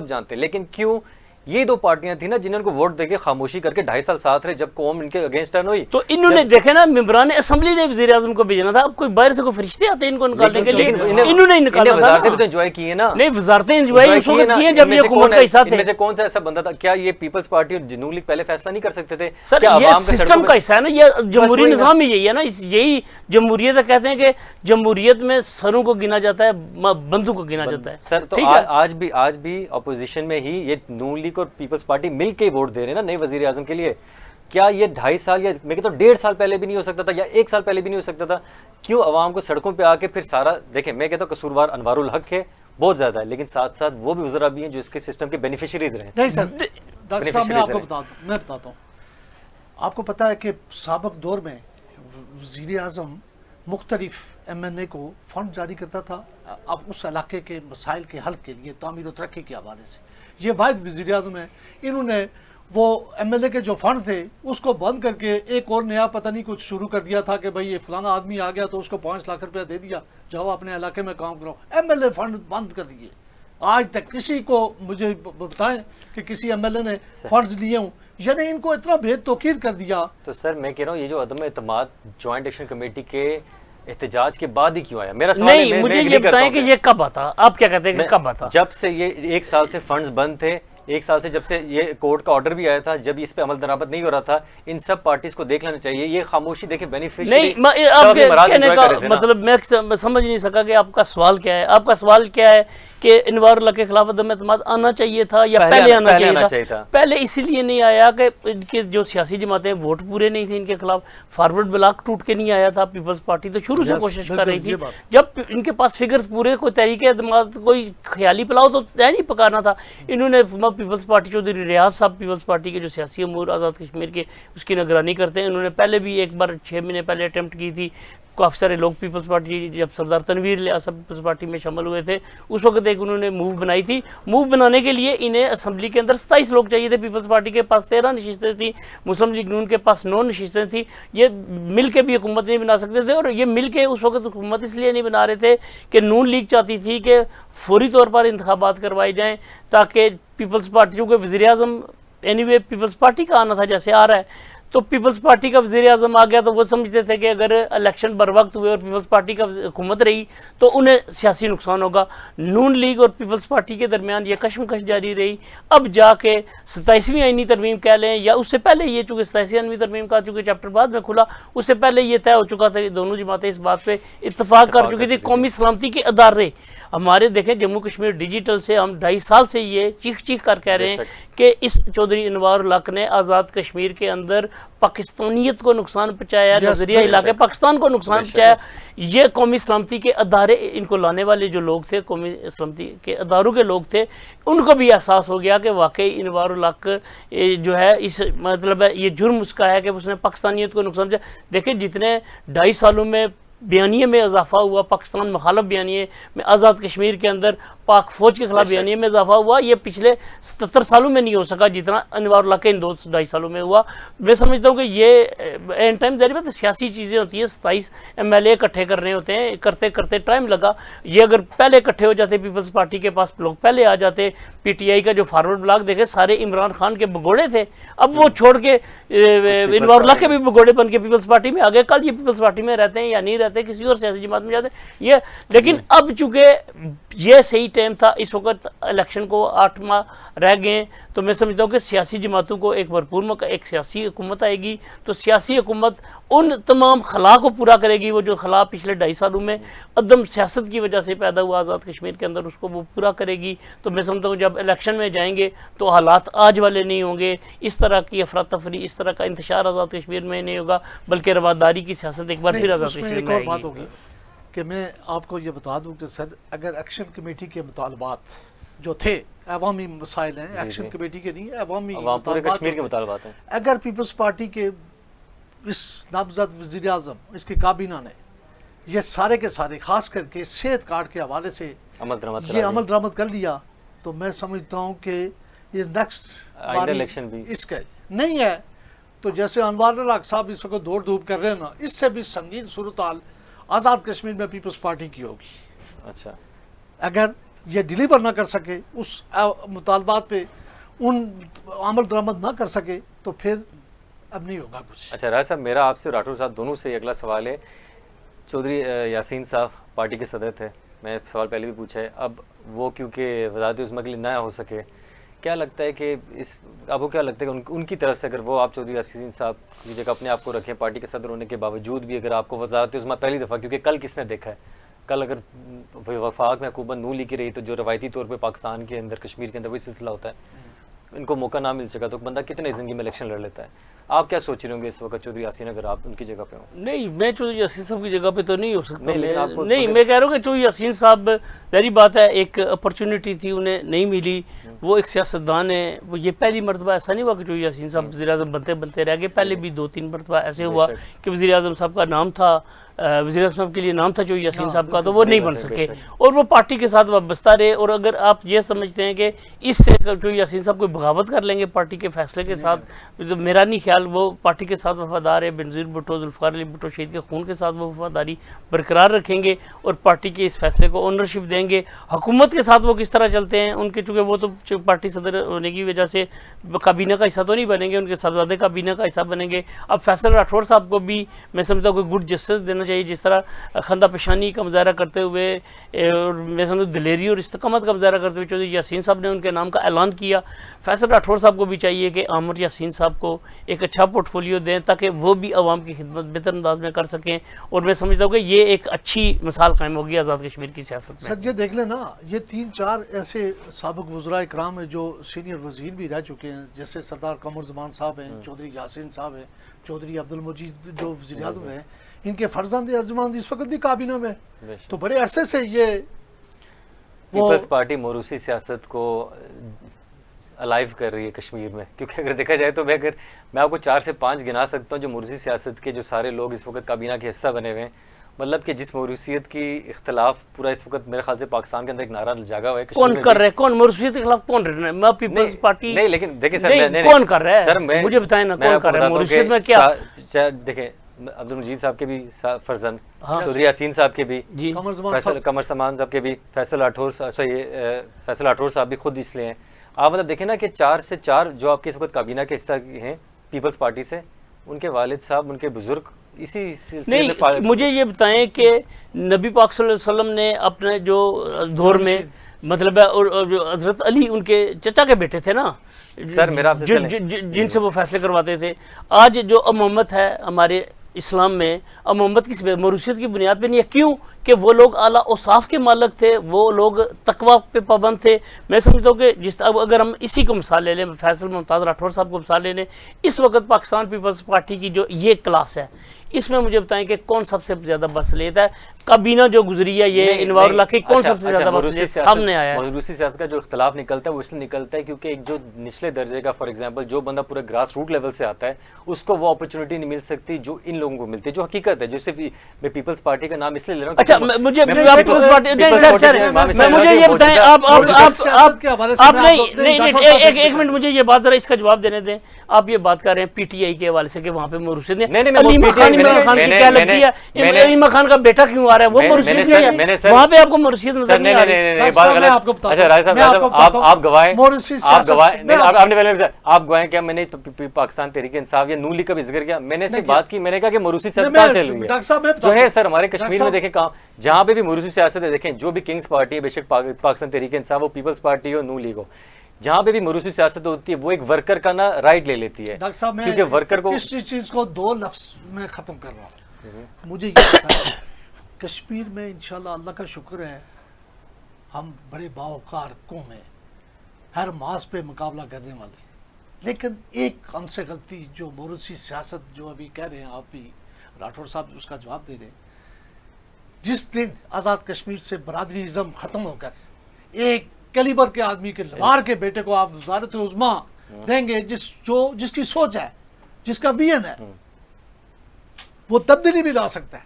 جانتے ہیں، لیکن کیوں یہ دو پارٹیاں تھیں نا جنہوں کو ووٹ دے کے خاموشی کر کے 2.5 سال ساتھ رہے جب قوم ان کے اگینسٹ ٹرن ہوئی. تو انہوں نے دیکھے نا ممبران اسمبلی نے وزیر اعظم کو بھیجنا تھا. اب کوئی باہر سے کوئی فرشتے آتے ہیں ان کو نکالنے کے لیے, انہوں نے نکالا تھا. وزارتیں بھی تو انجوائے کی ہیں نا. نہیں وزارتیں انجوائے اس وقت کی ہیں جب یہ حکومت کا حصہ تھے. ان میں سے کون سا ایسا بندہ تھا, کیا یہ پیپلز پارٹی اور نون لیگ پہلے فیصلہ نہیں کر سکتے تھے؟ سر یہ سسٹم کا حصہ ہے نا, یہ جمہوری نظام ہی یہی ہے نا, یہی جمہوریت. کہتے ہیں کہ جمہوریت میں سروں کو گنا جاتا ہے, بندوں کو گنا جاتا ہے. سر تو آج بھی اپوزیشن میں ہی یہ نون لیگ اور پیپلز پارٹی مل کے ووٹ دے رہے ہیں نا نئے وزیر اعظم کے لیے. کیا یہ 2.5 سال یا میں کہتا ہوں 1.5 سال پہلے بھی نہیں ہو سکتا تھا, یا 1 سال پہلے بھی نہیں ہو سکتا تھا؟ کیوں عوام کو سڑکوں پہ آ کے پھر سارا دیکھیں, میں کہتا ہوں قصوروار انوار الحق ہے بہت زیادہ ہے, لیکن ساتھ ساتھ وہ بھی وزراء بھی ہیں جو اس کے سسٹم کے بینیفیشریز رہے. نہیں سر ڈاکٹر صاحب میں آپ کو بتاتا ہوں, آپ کو پتا ہے کہ سابق دور میں وزیر اعظم مختلف ایم این اے کو فنڈ جاری کرتا تھا اب اس علاقے کے مسائل کے حل کے لیے تعمیر و ترقی کے حوالے سے. یہ واحد وزیر اعظم ہے. انہوں نے وہ ایم ایل اے کے جو فنڈ تھے اس کو بند کر کے ایک اور نیا پتہ نہیں کچھ شروع کر دیا تھا کہ بھائی یہ فلانا آدمی آ گیا تو اس کو 5 لاکھ روپیہ دے دیا, جاؤ اپنے علاقے میں کام کرو. ایم ایل اے فنڈ بند کر دیے. آج تک کسی کو مجھے بتائیں کہ کسی ایم ایل اے نے فنڈز لیے ہوں, یعنی ان کو اتنا بے توقیر کر دیا. تو سر میں کہہ رہا ہوں یہ جو عدم اعتماد جوائنٹ ایکشن کمیٹی کے احتجاج کے بعد ہی کیوں آیا؟ میرا سوال نہیں, مجھے یہ بتائیں کہ یہ کب آتا, آپ کیا کہتے ہیں کہ کب آتا؟ جب سے یہ 1 سال سے فنڈز بند تھے, 1 سال سے جب سے یہ کورٹ کا آرڈر بھی آیا تھا, جب اس پہ عمل درآمد نہیں ہو رہا تھا, ان سب پارٹیز کو دیکھ لینا چاہیے. یہ خاموشی دیکھیں بینیفیشری نہیں, آپ کے کہنے کا مطلب میں سمجھ نہیں سکا کہ آپ کا سوال کیا ہے. آپ کا سوال کیا ہے کہ انوار اللہ کے خلاف عدم اعتماد آنا چاہیے تھا یا پہلے آنا چاہیے تھا؟ پہلے اسی لیے نہیں آیا کہ ان کے جو سیاسی جماعتیں ووٹ پورے نہیں تھے ان کے خلاف, فارورڈ بلاک ٹوٹ کے نہیں آیا تھا. پیپلز پارٹی تو شروع سے کوشش کر رہی تھی, جب ان کے پاس فگرز پورے, کوئی تحریک اعتماد, کوئی خیالی پلاؤ تو نہیں پکانا تھا. انہوں نے پیپلز پارٹی چودھری ریاض صاحب پیپلز پارٹی کے جو سیاسی امور آزاد کشمیر کے اس کی نگرانی کرتے ہیں, انہوں نے پہلے بھی ایک بار 6 مہینے پہلے اٹیمپٹ کی تھی. کافی سارے لوگ پیپلز پارٹی جب سردار تنویر لیاسب پیپلز پارٹی میں شامل ہوئے تھے اس وقت ایک انہوں نے موو بنائی تھی. موو بنانے کے لیے انہیں اسمبلی کے اندر 27 لوگ چاہیے تھے. پیپلز پارٹی کے پاس 13 نشستیں تھیں, مسلم لیگ نون کے پاس 9 نشستیں تھیں. یہ مل کے بھی حکومت نہیں بنا سکتے تھے, اور یہ مل کے اس وقت حکومت اس لیے نہیں بنا رہے تھے کہ نون لیگ چاہتی تھی کہ فوری طور پر انتخابات کروائے جائیں تاکہ پیپلز پارٹی, چونکہ وزیر اعظم اینی وے پیپلز پارٹی کا آنا تھا جیسے آ رہا ہے, تو پیپلز پارٹی کا وزیر اعظم آ گیا تو وہ سمجھتے تھے کہ اگر الیکشن بر وقت ہوئے اور پیپلز پارٹی کا حکومت رہی تو انہیں سیاسی نقصان ہوگا. نون لیگ اور پیپلز پارٹی کے درمیان یہ کشمکش جاری رہی. اب جا کے 27ویں آئینی ترمیم کہہ لیں یا اس سے پہلے, یہ چونکہ 27ویں آئینی ترمیم کا چونکہ چیپٹر بعد میں کھلا, اس سے پہلے یہ طے ہو چکا تھا کہ دونوں جماعتیں اس بات پہ اتفاق کر چکی تھی. قومی سلامتی کے ادارے ہمارے دیکھیں, جموں کشمیر ڈیجیٹل سے ہم 2.5 سال سے یہ چیخ کر کہہ رہے ہیں کہ اس چودھری انوار الحق نے آزاد کشمیر کے اندر پاکستانیت کو نقصان پہنچایا, نظریہ علاقے پاکستان کو نقصان پہنچایا. یہ قومی سلامتی کے ادارے, ان کو لانے والے جو لوگ تھے قومی سلامتی کے اداروں کے لوگ تھے, ان کو بھی احساس ہو گیا کہ واقعی انوار الحق جو ہے اس مطلب ہے یہ جرم اس کا ہے کہ اس نے پاکستانیت کو نقصان پہنچایا. دیکھیں جتنے 2.5 سالوں میں بیانیے میں اضافہ ہوا, پاکستان مخالف بیانیے میں, آزاد کشمیر کے اندر پاک فوج کے خلاف بیانیے میں اضافہ ہوا, یہ پچھلے 77 سالوں میں نہیں ہو سکا جتنا انوار اللہ کے ان 2.5 سالوں میں ہوا. میں سمجھتا ہوں کہ یہ اینڈ ٹائم ظاہر بات سیاسی چیزیں ہوتی ہیں. 27 ایم ایل اے اکٹھے کرنے ہوتے ہیں, کرتے کرتے ٹائم لگا. یہ اگر پہلے اکٹھے ہو جاتے پیپلز پارٹی کے پاس لوگ پہلے آ جاتے, پی ٹی آئی کا جو فارورڈ بلاک دیکھے سارے عمران خان کے بگوڑے تھے, اب وہ چھوڑ کے انوار اللہ کے بھی بگوڑے بن کے پیپلز پارٹی میں آ گئے. کل یہ پیپلز پارٹی میں رہتے ہیں یا نہیں رہتے, کسی اور سیاسی جماعت میں جاتے یہ, لیکن اب چونکہ یہ صحیح ٹائم تھا, اس وقت الیکشن کو 8 ماہ رہ گئے, تو میں سمجھتا ہوں کہ سیاسی جماعتوں کو ایک بھرپور ایک سیاسی حکومت آئے گی, تو سیاسی حکومت ان تمام خلا کو پورا کرے گی. وہ جو خلا پچھلے 2.5 سالوں میں عدم سیاست کی وجہ سے پیدا ہوا آزاد کشمیر کے اندر, اس کو وہ پورا کرے گی. تو میں سمجھتا ہوں جب الیکشن میں جائیں گے تو حالات آج والے نہیں ہوں گے, اس طرح کی افراتفری, اس طرح کا انتشار آزاد کشمیر میں نہیں ہوگا, بلکہ رواداری کی سیاست ایک بار پھر آزاد کشمیر میں آئے گی. کہ میں آپ کو یہ بتا دوں کہ سر اگر ایکشن کمیٹی کے مطالبات جو تھے عوامی مسائل ہیں, ایکشن کمیٹی کے نہیں, عوامی کشمیر کے مطالبات ہیں, اگر پیپلز پارٹی کے اس نامزد وزیر اعظم اس کی کابینہ نے یہ سارے کے سارے خاص کر کے صحت کارڈ کے حوالے سے یہ عمل درآمد کر لیا, تو میں سمجھتا ہوں کہ یہ نیکسٹ الیکشن بھی اس کا نہیں ہے. تو جیسے انوار الحق صاحب اس وقت دوڑ دھوپ کر رہے ہیں نا, اس سے بھی سنگین صورتحال آزاد کشمیر میں پیپلز پارٹی کی ہوگی. اچھا, اگر یہ ڈیلیور نہ کر سکے اس مطالبات پہ, ان عمل درآمد نہ کر سکے تو پھر اب نہیں ہوگا کچھ. اچھا راج صاحب، میرا آپ سے راٹھور صاحب دونوں سے اگلا سوال ہے. چودھری یاسین صاحب پارٹی کے صدر تھے، میں سوال پہلے بھی پوچھا ہے، اب وہ کیونکہ وزارت عظمیٰ کے لیے نہ ہو سکے، کیا لگتا ہے کہ آپ کو کیا لگتا ہے کہ ان کی طرف سے اگر وہ آپ چودھری یاسین صاحب کی جگہ اپنے آپ کو رکھیں پارٹی کے صدر ہونے کے باوجود بھی، اگر آپ کو وزارت عظمیٰ پہلی دفعہ، کیونکہ کل کس نے دیکھا ہے، کل اگر وفاق میں حکومت نون لیگ کی رہی تو جو روایتی طور پہ پاکستان کے اندر کشمیر کے اندر وہی سلسلہ ہوتا ہے، ان کو موقع نہ مل سکا تو بندہ کتنے زندگی میں الیکشن لڑ لیتا ہے. آپ کیا سوچ رہے ہوں گے اس وقت چودھری یاسین اگر آپ ان کی جگہ پہ ہوں؟ نہیں، میں چودھری یاسین صاحب کی جگہ پہ تو نہیں ہو سکتا. نہیں، لیکن آپ کو نہیں، میں کہہ رہا ہوں کہ چودھری یاسین صاحب ظاہری بات ہے ایک اپرچونٹی تھی، انہیں نہیں ملی. وہ ایک سیاستدان ہیں، وہ یہ پہلی مرتبہ ایسا نہیں ہوا کہ چودھری یاسین صاحب وزیر اعظم بنتے رہ گئے. پہلے بھی 2-3 مرتبہ ایسے ہوا کہ وزیر اعظم صاحب کا نام تھا، وزیر اعظم صاحب کے لیے نام تھا چودھری یاسین صاحب کا، تو وہ نہیں بن سکے اور وہ پارٹی کے ساتھ وابستہ رہے. اور اگر آپ یہ سمجھتے ہیں کہ اس سے چودھری یاسین صاحب کوئی بغاوت کر لیں گے پارٹی کے فیصلے کے ساتھ، تو میرا نہیں خیال. وہ پارٹی کے ساتھ وفادار ہے، بنظیر بھٹو، ذوالفقار علی بھٹو شہید کے خون کے ساتھ وہ وفاداری برقرار رکھیں گے اور پارٹی کے اس فیصلے کو اونرشپ دیں گے. حکومت کے ساتھ وہ کس طرح چلتے ہیں ان کے، چونکہ وہ تو پارٹی صدر ہونے کی وجہ سے کابینہ کا حصہ تو نہیں بنیں گے، ان کے صاحبزادے کابینہ کا حصہ بنیں گے. اب فیصل راٹھور صاحب کو بھی میں سمجھتا ہوں کہ گڈ جسٹس دینا چاہیے، جس طرح خندہ پیشانی کا مظاہرہ کرتے ہوئے اور میں سمجھتا دلیری اور استقامت کا مظاہرہ کرتے ہوئے چودھری یاسین صاحب نے ان کے نام کا اعلان کیا. فیصل راٹھور صاحب کو بھی چاہیے کہ عامر یاسین صاحب کو ایک اچھا پورٹ فولیو دیں تاکہ وہ بھی عوام کی خدمت بہتر انداز میں کر سکیں. اور میں سمجھتا ہوں کہ یہ ایک اچھی مثال قائم ہوگی آزاد کشمیر کی سیاست میں. سر یہ دیکھ لیں نا، یہ 3-4 ایسے سابق وزراء اکرام ہیں جو سینئر وزیر بھی رہ چکے ہیں، جیسے سردار قمر زمان صاحب ہیں، چودھری یاسین صاحب ہیں، چودھری عبد المجید جو وزیر اعظم ہیں، ان کے فرزند ارجمند اس وقت بھی کابینہ میں. تو بڑے عرصے سے یہ پیپلز پارٹی موروثی سیاست کو الائیو کر رہی ہے کشمیر میں، کیونکہ اگر دیکھا جائے تو میں آپ کو 4 سے 5 گنا سکتا ہوں جو موروثی سیاست کے جو سارے لوگ اس وقت کابینہ کے حصہ بنے ہوئے ہیں. مطلب کہ جس موروثیت کی اختلاف پورا اس وقت میرے خیال سے پاکستان کے اندر ایک نعرہ جاگا ہوا ہے. کون کر رہا ہے؟ کون موروثیت کے خلاف کون رہ رہا ہے؟ میں پیپلز پارٹی نہیں، لیکن دیکھیں سر، کون کر رہا ہے سر؟ مجھے بتائیں نا کون کر رہا ہے موروثیت میں؟ کیا دیکھیں عبد المجید صاحب کے بھی فرزند، چودھری یاسین صاحب کے بھی، قمر زمان صاحب کے بھی، فیصل راٹھور صاحب بھی خود اس لیے ہیں. آپ مطلب دیکھیں نا کہ 4 سے 4 جو آپ کے اس وقت کابینہ کے حصہ ہیں پیپلز پارٹی سے، ان کے والد صاحب، ان کے بزرگ اسی سلسلے میں. نہیں، مجھے یہ بتائیں کہ نبی پاک صلی اللہ علیہ وسلم نے اپنے جو دور میں مطلب ہے، اور جو حضرت علی ان کے چچا کے بیٹے تھے نا سر، میرا آپ سے جن سے وہ فیصلے کرواتے تھے. آج جو امامت ہے ہمارے اسلام میں، امامت کی موروثیت کی بنیاد پہ نہیں ہے. کیوں کہ وہ لوگ اعلیٰ اوصاف کے مالک تھے، وہ لوگ تقویٰ پہ پابند تھے. میں سمجھتا ہوں کہ اگر ہم اسی کو مثال لے لیں، فیصل ممتاز راٹھور صاحب کو مثال لے لیں، اس وقت پاکستان پیپلز پارٹی کی جو یہ کلاس ہے، اس میں مجھے بتائیں کہ کون سب سے زیادہ بصلیت ہے؟ کابینہ جو گزری ہے یہ انوار اللہ کی، کون سب سے زیادہ بصلیت سامنے آیا ہے؟ موروثی سیاست کا جو اختلاف نکلتا ہے وہ اس لیے نکلتا ہے کیونکہ ایک جو نچلے درجے کا، فار ایگزامپل جو بندہ پورے گراس روٹ لیول سے آتا ہے، اس کو وہ اپرچونٹی نہیں مل سکتی جو ان لوگوں کو ملتی ہے، جو حقیقت ہے. جو صرف میں پیپلز پارٹی کا نام اس لیے لے رہا ہوں. اچھا، مجھے یہ بتائیں، آپ نہیں، ایک منٹ مجھے یہ بات ذرا اس کا جواب دینے دیں. آپ یہ بات کر رہے ہیں پی ٹی آئی کے حوالے سے کہ وہاں پہ موروثیت نہیں. علیمہ خان کی کیا لگتی ہے؟ علیمہ خان کا بیٹا کیوں آ رہا ہے؟ وہ موروثیت نہیں ہے وہاں پہ، آپ کو موروثیت نظر نہیں آ رہی؟ اچھا راج صاحب، آپ گواہیں، آپ گواہیں کیا؟ میں نے پاکستان تحریک انصاف یا نون لیگ کا بھی ذکر کیا. میں نے صرف بات کی، میں نے کہا کہ موروثی سیاست کہاں چل رہی ہے جو ہے سر ہمارے کشمیر میں. دیکھیں جہاں پہ بھی موروثی سیاست ہے، دیکھیں جو بھی کنگز پارٹی ہے، بے شک پاکستان تحریک انصاف ہو، پیپلز پارٹی ہو، نون لیگ ہو، جہاں پہ بھی موروثی سیاست ہوتی ہے وہ ایک ورکر کا نا رائٹ لے لیتی ہے. ڈاکٹر صاحب، میں کیونکہ ورکر کو اس چیز کو 2 لفظ میں ختم کر رہا ہوں. مجھے یہ بتائیں، کشمیر میں انشاءاللہ اللہ کا شکر ہے ہم بڑے باوقار قوم ہیں، ہر ماس پہ مقابلہ کرنے والے. لیکن ایک ہم سے غلطی جو موروثی سیاست جو ابھی کہہ رہے ہیں، آپ بھی راٹھور صاحب اس کا جواب دے رہے ہیں، جس دن آزاد کشمیر سے برادری ازم ختم ہو کر ایک کیلیبر کے آدمی کے لوار کے بیٹے کو آپ وزارت عظمیٰ دیں گے، جس کی سوچ ہے، جس کا ویژن ہے، وہ تبدیلی بھی لا سکتا ہے،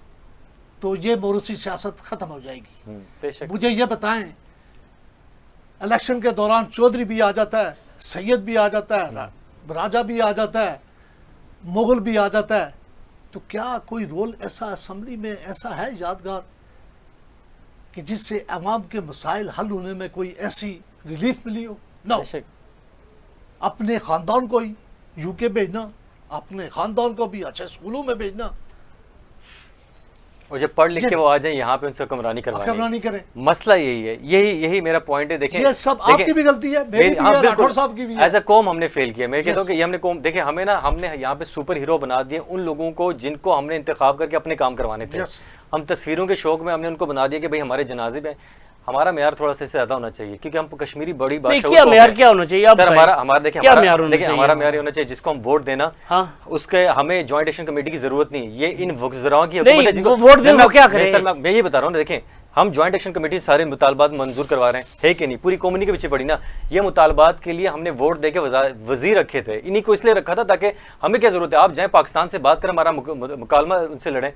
تو یہ موروثی سیاست ختم ہو جائے گی. مجھے یہ بتائیں، الیکشن کے دوران چودھری بھی آ جاتا ہے، سید بھی آ جاتا ہے، راجہ بھی آ جاتا ہے، مغل بھی آ جاتا ہے، تو کیا کوئی رول ایسا اسمبلی میں ایسا ہے یادگار کہ جس سے عوام کے مسائل حل ہونے میں کوئی ایسی ریلیف ملی ہو؟ نو. اپنے خاندان کو ہی یو کے بھیجنا, اپنے خاندان کو بھی اچھے اسکولوں میں بھیجنا, اور جب پڑھ لکھ کے وہ آ جائیں یہاں پہ ان سے حکمرانی کروانی. حکمرانی کریں. مسئلہ یہی ہے, یہی میرا پوائنٹ ہے. دیکھیں یہ سب آپ کی بھی غلطی ہے, میری بھی ہے, راٹھور صاحب کی بھی ہے. ایز اے قوم ہم نے فیل کیا. میں کہتا ہوں کہ یہ ہم نے قوم, دیکھیں ہمیں نا, ہم نے یہاں پہ سپر ہیرو بنا دیے ان لوگوں کو جن کو ہم نے انتخاب کر کے اپنے کام کروانے تھے. ہم تصویروں کے شوق میں ہم نے ان کو بنا دیا کہ بھائی ہمارے جنازے میں. ہمارا معیار تھوڑا سا زیادہ ہونا چاہیے کیونکہ ہم کشمیری بڑی بادشاہ. کیا معیار کیا ہونا چاہیے سر؟ ہمارا دیکھیں ہمارا معیار ہونا چاہیے جس کو ہم ووٹ دینا, اس کے ہمیں جوائنٹ ایکشن کمیٹی کی ضرورت نہیں. یہ ان وزراؤں کی حکومت ہے جن کو ووٹ دینا کیا کریں. سر میں یہی بتا رہا ہوں, دیکھیں ہم جوائنٹ ایکشن کمیٹی سارے مطالبات منظور کروا رہے ہیں, ہے کہ نہیں؟ پوری کمیونٹی کے پیچھے پڑی نا. یہ مطالبات کے لیے ہم نے ووٹ دے کے وزیر رکھے تھے, انہی کو اس لیے رکھا تھا تاکہ ہمیں کیا ضرورت ہے, آپ جائیں پاکستان سے بات کریں, ہمارا مکالمہ ان سے لڑیں.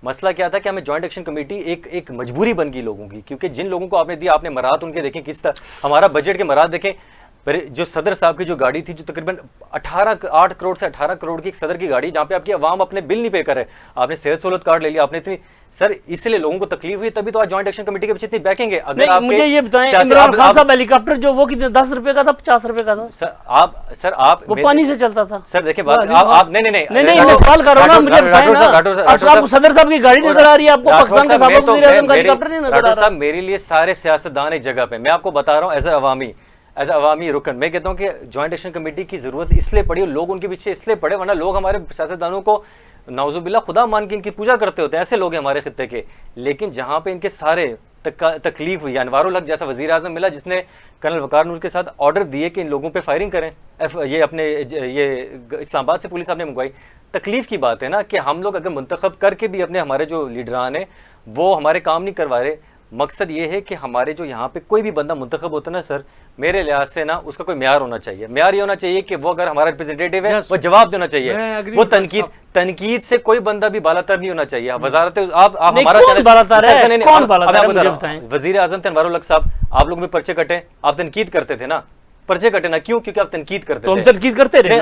مسئلہ کیا تھا کہ ہمیں جوائنٹ ایکشن کمیٹی ایک مجبوری بن گئی لوگوں کی, کیونکہ جن لوگوں کو آپ نے دیا, آپ نے مراد ان کے دیکھیں کس طرح. ہمارا بجٹ کے مراد دیکھیں, جو صدر صاحب کی جو گاڑی تھی جو تقریباً 8 کروڑ سے 18 کروڑ کی ایک صدر کی گاڑی, جہاں پہ آپ کی عوام اپنے بل نہیں پے کر رہے, آپ نے صحت سہولت کارڈ لے لیا, آپ نے اتنی. سر اس لیے لوگوں کو تکلیف ہوئی, تبھی تو آج جوائنٹ ایکشن کمیٹی کے پیچھے اتنی بیکنگ ہے. اگر آپ مجھے یہ بتائیں, عمران خان صاحب ہیلی کاپٹر جو وہ کتنے 10 روپے کا تھا, 50 روپے کا تھا, سر آپ وہ پانی سے چلتا تھا. سر دیکھیں بات, آپ نہیں میں سوال کر رہا ہوں نا, مجھے بتائیں نا, آپ کو صدر صاحب کی گاڑی نظر آ رہی ہے, آپ کو پاکستان کا سابق وزیر اعظم کا ہیلی کاپٹر نہیں نظر آ رہا. صاحب میرے لیے سارے سیاستدان ایک جگہ پہ, میں آپ کو بتا رہا ہوں ایز اے عوامی رکن, میں کہتا ہوں کہ جوائنٹ ایکشن کمیٹی کی ضرورت اس لیے پڑی اور لوگ ان کے پیچھے اس لیے پڑے, ورنہ لوگ ہمارے سیاستدانوں کو نعوذ باللہ خدا مان کے ان کی پوجا کرتے ہوتے ہیں, ایسے لوگ ہیں ہمارے خطے کے. لیکن جہاں پہ ان کے سارے تکلیف ہوئی, انوار الحق جیسا وزیر اعظم ملا جس نے کرنل وقار نور کے ساتھ آرڈر دیے کہ ان لوگوں پہ فائرنگ کریں, یہ اپنے یہ اسلام آباد سے پولیس آپ نے منگوائی. تکلیف کی بات ہے نا کہ ہم لوگ اگر منتخب کر کے بھی اپنے ہمارے جو لیڈران ہیں وہ ہمارے کام نہیں کروا رہے. مقصد یہ ہے کہ ہمارے جو یہاں پہ کوئی بھی بندہ منتخب ہوتا ہے نا سر, میرے لحاظ سے نا اس کا کوئی معیار ہونا چاہیے. معیار یہ ہونا چاہیے کہ وہ اگر ہمارا ریپرزینٹیٹیو ہے وہ جواب دینا چاہیے, وہ تنقید سے کوئی بندہ بھی بالاتر نہیں ہونا چاہیے. وزارت آپ ہمارا وزیر اعظم تھے انوار الحق صاحب, آپ لوگ بھی پرچے کٹے, آپ تنقید کرتے تھے نا, پرچے کٹے نا, کیوں؟ کیونکہ آپ تنقید کرتے تھے. تنقید کرتے رہے,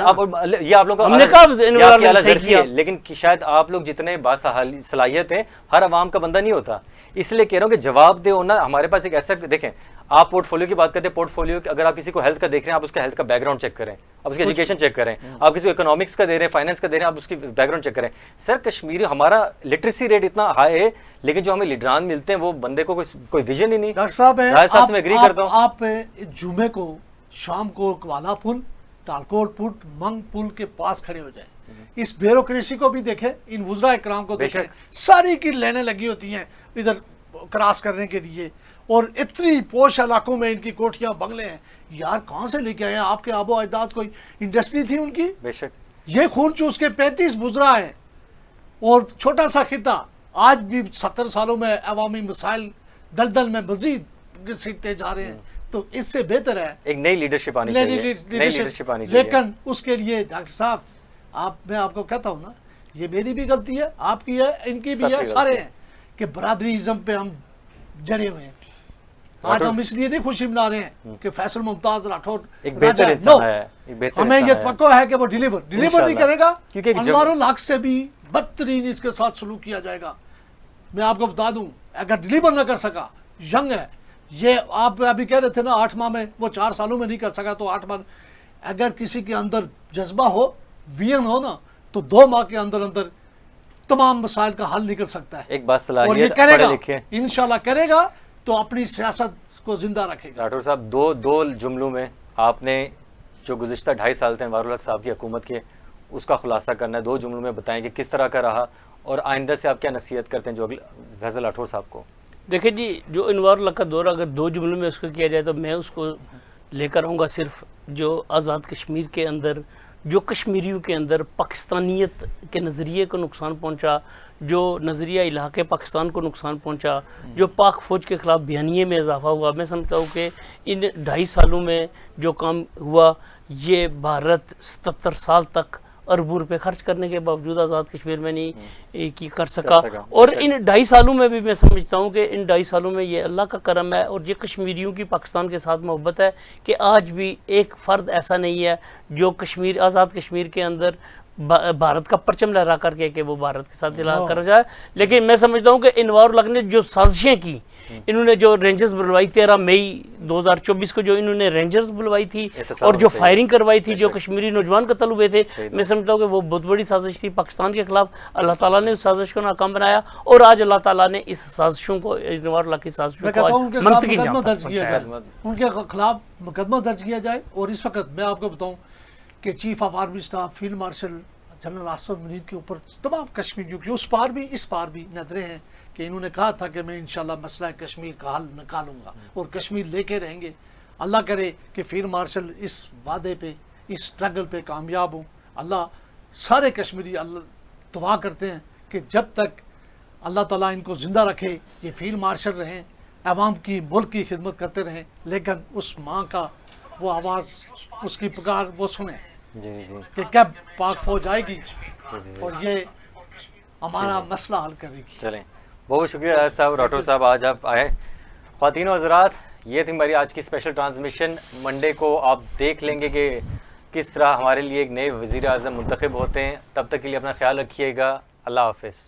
یہ آپ لوگوں کا لیکن شاید آپ لوگ جتنے باصلاحیت ہیں ہر عوام کا بندہ نہیں ہوتا. اس لیے کہہ رہا ہوں کہ جواب دے ہونا. ہمارے پاس ایک ایسا, دیکھیں آپ پورٹ فولیو کی بات کرتے ہیں, پورٹ فولیو اگر آپ کسی کو ہیلتھ کا دیکھ رہے ہیں, آپ اس کا ہیلتھ کا بیک گراؤنڈ چیک کریں, آپ اس کی ایجوکیشن چیک کریں, آپ کسی کو اکنامکس کا دے رہے ہیں, فائنینس کا دے رہے ہیں, آپ اس کی بیک گراؤنڈ چیک کریں. سر کشمیری ہمارا لٹریسی ریٹ اتنا ہائی ہے, لیکن جو ہمیں لیڈران ملتے ہیں وہ بندے کو کوئی ویژن ہی نہیں. ڈاکٹر صاحب میں ایگری کرتا ہوں. آپ جمعے کو شام کو کوالا پل, ٹالکوٹ پٹ, منگ پل کے پاس کھڑے ہو جائیں, اس بیوروکریسی کو بھی دیکھیں, ان وزراء اکرام کو دیکھیں, ساری کی لائنیں لگی ہوتی ہیں ادھر کراس کرنے کے لیے, اور اتنی پوش علاقوں میں ان کی کوٹھیاں بنگلے ہیں. یار کہاں سے لے کے آئے ہیں؟ آپ کے آبا و اجداد کوئی انڈسٹری تھی ان کی؟ بے شک. یہ خون چوس کے 35 وزراء ہیں, اور چھوٹا سا خطہ آج بھی 70 سالوں میں عوامی مسائل دلدل میں مزید گھسیٹتے جا رہے ہیں. تو اس سے بہتر ہے ایک نئی لیڈرشپ آنی چاہیے. لیکن اس کے لیے ڈاکٹر صاحب میں آپ کو کہتا ہوں نا, یہ میری بھی غلطی ہے, آپ کی ہے, ان کی بھی ہے, سارے ہیں, کہ برادری ازم پہ ہم جڑے ہوئے ہیں. آج ہم اس لیے نہیں خوشی منا رہے ہیں کہ فیصل ممتاز راٹھور ایک بہتر انسان ہے, ہمیں یہ توقع ہے کہ وہ ڈیلیور نہیں کرے گا. انوار الحق سے بھی بدترین اس کے ساتھ سلوک کیا جائے گا. میں آپ کو بتا دوں, اگر ڈیلیور نہ کر سکا, ینگ ہے یہ, آپ ابھی کہہ رہے تھے نا 8 ماہ میں, وہ 4 سالوں میں نہیں کر سکا تو 8 ماہ. اگر کسی کے اندر جذبہ ہو, وین ہو نا, تو 2 ماہ کے اندر اندر تمام مسائل کا حل نکل سکتا ہے. ایک بات صلاحیت, اور یہ کرے گا, انشاءاللہ کرے گا, تو اپنی سیاست کو زندہ رکھے گا. ڈاکٹر صاحب دو جملوں میں آپ نے جو گزشتہ 2.5 سال تھے انوار الحق صاحب کی حکومت کے, اس کا خلاصہ کرنا ہے. 2 جملوں میں بتائیں کہ کس طرح کا رہا, اور آئندہ سے آپ کیا نصیحت کرتے ہیں جو فیصل راٹھور صاحب کو؟ دیکھیں جی, جو انوار الحق کا دور اگر 2 جملوں میں اس کو کیا جائے تو میں اس کو لے کر آؤں گا صرف جو آزاد کشمیر کے اندر, جو کشمیریوں کے اندر پاکستانیت کے نظریے کو نقصان پہنچا, جو نظریہ علاقے پاکستان کو نقصان پہنچا, جو پاک فوج کے خلاف بیانیے میں اضافہ ہوا. میں سمجھتا ہوں کہ ان 2.5 سالوں میں جو کام ہوا, یہ بھارت 77 سال تک اربوں روپے خرچ کرنے کے باوجود آزاد کشمیر میں نہیں کی کر سکا. اور ان 2.5 سالوں میں بھی میں سمجھتا ہوں کہ ان 2.5 سالوں میں یہ اللہ کا کرم ہے, اور یہ کشمیریوں کی پاکستان کے ساتھ محبت ہے کہ آج بھی ایک فرد ایسا نہیں ہے جو آزاد کشمیر کے اندر بھارت کا پرچم لہرا کر کے کہ وہ بھارت کے ساتھ دلا کر جائے. لیکن میں سمجھتا ہوں کہ انوار الحق نے جو سازشیں کی, انہوں نے جو رینجرز بلوائی 13 مئی 2024 کو جو انہوں نے رینجرز بلوائی تھی اور جو فائرنگ کروائی تھی, جو کشمیری نوجوان قتل ہوئے تھے, میں سمجھتا ہوں کہ وہ بہت بڑی سازش تھی پاکستان کے خلاف. اللہ تعالیٰ نے اس سازش کو ناکام بنایا اور آج اللہ تعالیٰ نے اس سازشوں کو, انوار الحق کی سازشوں کو منطقی جام تک پہنچایا. ان کے خلاف مقدمہ درج کیا جائے. اور اس وقت میں آپ کو بتاؤں کہ chief of army staff field marshal general Asif Munir کے اوپر تمام کشمیریوں کی اس پار بھی اس پار بھی نظریں ہیں کہ انہوں نے کہا تھا کہ میں انشاءاللہ مسئلہ کشمیر کا حل نکالوں گا اور کشمیر لے کے رہیں گے. اللہ کرے کہ فیلڈ مارشل اس وعدے پہ, اس سٹرگل پہ کامیاب ہوں. اللہ سارے کشمیری اللہ دعا کرتے ہیں کہ جب تک اللہ تعالیٰ ان کو زندہ رکھے یہ فیلڈ مارشل رہیں, عوام کی ملک کی خدمت کرتے رہیں, لیکن اس ماں کا وہ آواز, اس کی پکار وہ سنیں کہ کب پاک فوج آئے گی اور یہ ہمارا مسئلہ حل کرے گی. چلیں, بہت شکریہ راج صاحب, راٹھور صاحب, آج آپ آئے. خواتین و حضرات, یہ تھی ہماری آج کی اسپیشل ٹرانسمیشن. منڈے کو آپ دیکھ لیں گے کہ کس طرح ہمارے لیے ایک نئے وزیر اعظم منتخب ہوتے ہیں. تب تک کے لیے اپنا خیال رکھیے گا. اللہ حافظ.